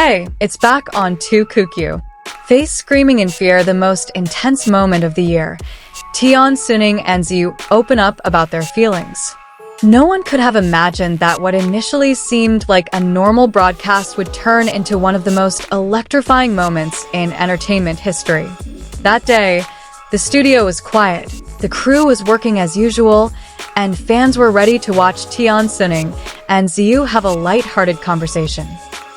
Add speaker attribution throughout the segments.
Speaker 1: Hey, it's back on kook. Face screaming in fear, the most intense moment of the year. Tian Xuning and Ziyu open up about their feelings. No one could have imagined that what initially seemed like a normal broadcast would turn into one of the most electrifying moments in entertainment history. That day, the studio was quiet, the crew was working as usual, and fans were ready to watch Tian Xuning and Ziyu have a light-hearted conversation.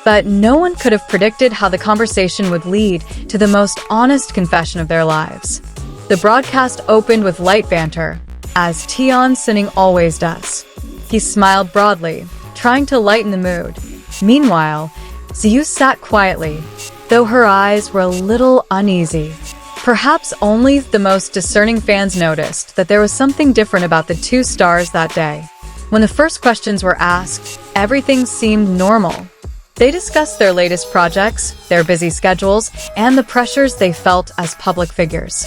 Speaker 1: But no one could have predicted how the conversation would lead to the most honest confession of their lives. The broadcast opened with light banter, as Tian Xuning always does. He smiled broadly, trying to lighten the mood. Meanwhile, Ziyu sat quietly, though her eyes were a little uneasy. Perhaps only the most discerning fans noticed that there was something different about the two stars that day. When the first questions were asked, everything seemed normal. They discussed their latest projects, their busy schedules, and the pressures they felt as public figures.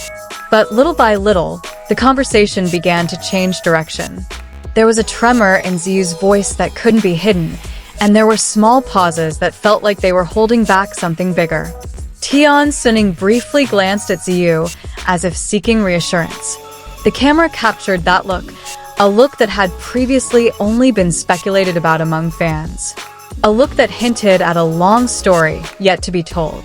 Speaker 1: But little by little, the conversation began to change direction. There was a tremor in Ziyu's voice that couldn't be hidden, and there were small pauses that felt like they were holding back something bigger. Tian Xuning briefly glanced at Ziyu, as if seeking reassurance. The camera captured that look, a look that had previously only been speculated about among fans. A look that hinted at a long story yet to be told.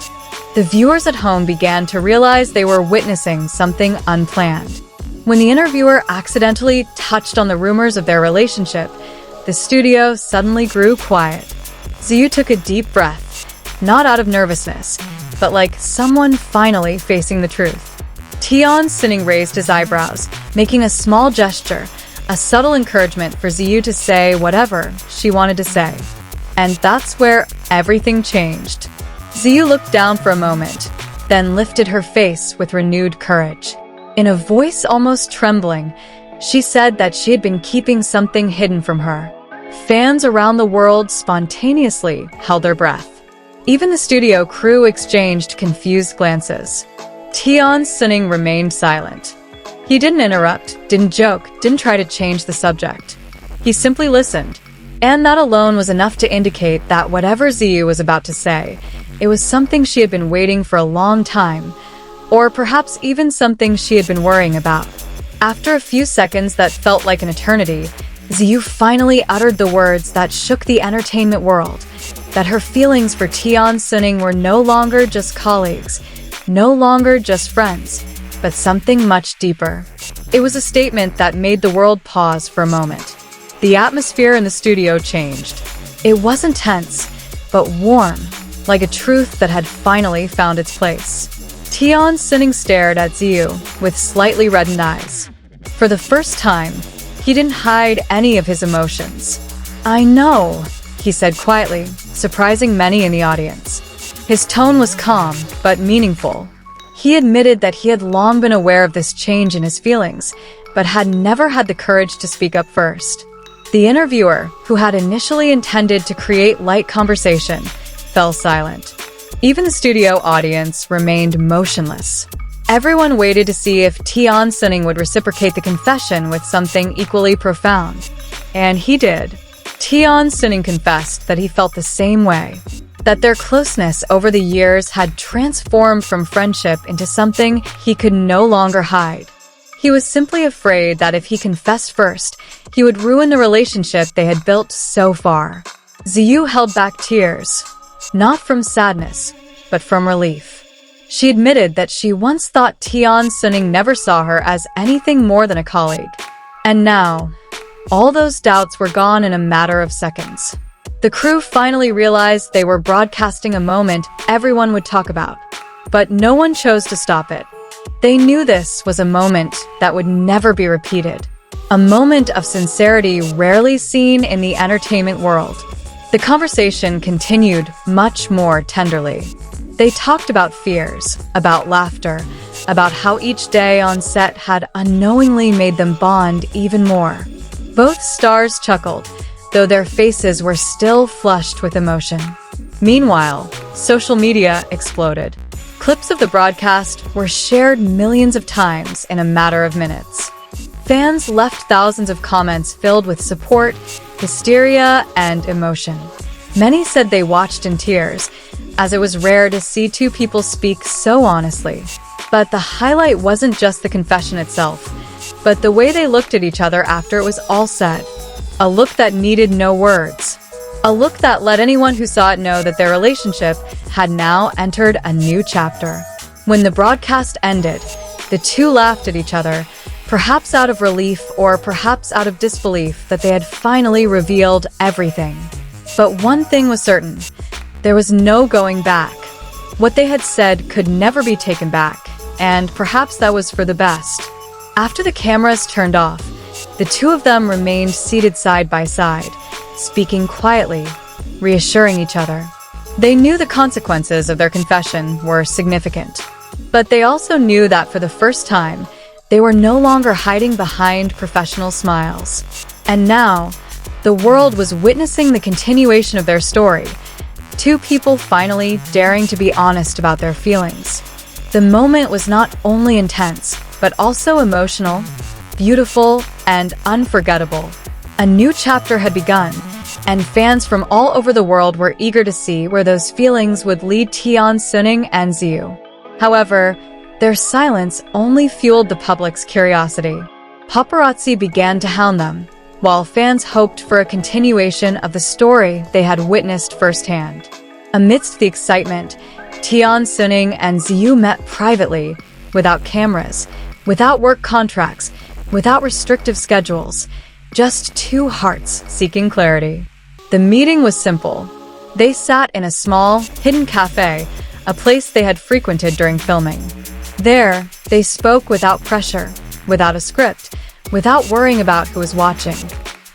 Speaker 1: The viewers at home began to realize they were witnessing something unplanned. When the interviewer accidentally touched on the rumors of their relationship, the studio suddenly grew quiet. Ziyu took a deep breath, not out of nervousness, but like someone finally facing the truth. Tian Xuning raised his eyebrows, making a small gesture, a subtle encouragement for Ziyu to say whatever she wanted to say. And that's where everything changed. Ziyu looked down for a moment, then lifted her face with renewed courage. In a voice almost trembling, she said that she had been keeping something hidden from her. Fans around the world spontaneously held their breath. Even the studio crew exchanged confused glances. Tian Xuning remained silent. He didn't interrupt, didn't joke, didn't try to change the subject. He simply listened. And that alone was enough to indicate that whatever Ziyu was about to say, it was something she had been waiting for a long time, or perhaps even something she had been worrying about. After a few seconds that felt like an eternity, Ziyu finally uttered the words that shook the entertainment world, that her feelings for Tian Xuning were no longer just colleagues, no longer just friends, but something much deeper. It was a statement that made the world pause for a moment. The atmosphere in the studio changed. It wasn't tense, but warm, like a truth that had finally found its place. Tian Xuning stared at Ziyu with slightly reddened eyes. For the first time, he didn't hide any of his emotions. "I know," he said quietly, surprising many in the audience. His tone was calm, but meaningful. He admitted that he had long been aware of this change in his feelings, but had never had the courage to speak up first. The interviewer, who had initially intended to create light conversation, fell silent. Even the studio audience remained motionless. Everyone waited to see if Tian Xuning would reciprocate the confession with something equally profound. And he did. Tian Xuning confessed that he felt the same way, that their closeness over the years had transformed from friendship into something he could no longer hide. He was simply afraid that if he confessed first, he would ruin the relationship they had built so far. Ziyu held back tears, not from sadness, but from relief. She admitted that she once thought Tian Xuning never saw her as anything more than a colleague. And now, all those doubts were gone in a matter of seconds. The crew finally realized they were broadcasting a moment everyone would talk about. But no one chose to stop it. They knew this was a moment that would never be repeated. A moment of sincerity rarely seen in the entertainment world. The conversation continued much more tenderly. They talked about fears, about laughter, about how each day on set had unknowingly made them bond even more. Both stars chuckled, though their faces were still flushed with emotion. Meanwhile, social media exploded. Clips of the broadcast were shared millions of times in a matter of minutes. Fans left thousands of comments filled with support, hysteria, and emotion. Many said they watched in tears, as it was rare to see two people speak so honestly. But the highlight wasn't just the confession itself, but the way they looked at each other after it was all said. A look that needed no words. A look that let anyone who saw it know that their relationship had now entered a new chapter. When the broadcast ended, the two laughed at each other, perhaps out of relief or perhaps out of disbelief that they had finally revealed everything. But one thing was certain, there was no going back. What they had said could never be taken back, and perhaps that was for the best. After the cameras turned off, the two of them remained seated side by side, speaking quietly, reassuring each other. They knew the consequences of their confession were significant, but they also knew that for the first time, they were no longer hiding behind professional smiles. And now, the world was witnessing the continuation of their story, two people finally daring to be honest about their feelings. The moment was not only intense, but also emotional, beautiful, and unforgettable. A new chapter had begun, and fans from all over the world were eager to see where those feelings would lead Tian Xuning and Ziyu. However, their silence only fueled the public's curiosity. Paparazzi began to hound them, while fans hoped for a continuation of the story they had witnessed firsthand. Amidst the excitement, Tian Xuning and Ziyu met privately, without cameras, without work contracts, without restrictive schedules, just two hearts seeking clarity. The meeting was simple. They sat in a small, hidden cafe, a place they had frequented during filming. There, they spoke without pressure, without a script, without worrying about who was watching.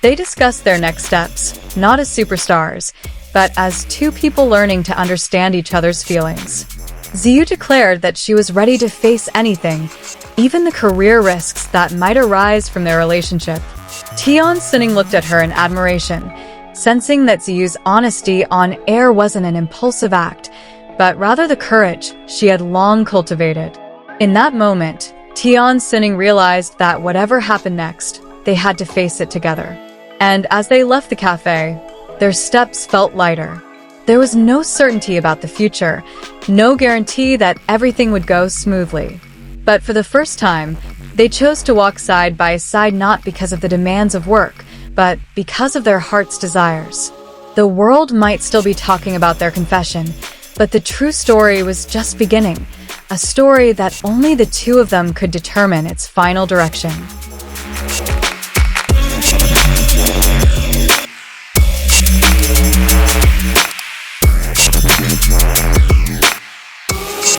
Speaker 1: They discussed their next steps, not as superstars, but as two people learning to understand each other's feelings. Ziyu declared that she was ready to face anything, even the career risks that might arise from their relationship. Tian Xuning looked at her in admiration, sensing that Ziyu's honesty on air wasn't an impulsive act, but rather the courage she had long cultivated. In that moment, Tian Xuning realized that whatever happened next, they had to face it together. And as they left the cafe, their steps felt lighter. There was no certainty about the future, no guarantee that everything would go smoothly. But for the first time, they chose to walk side by side not because of the demands of work, but because of their heart's desires. The world might still be talking about their confession, but the true story was just beginning, a story that only the two of them could determine its final direction.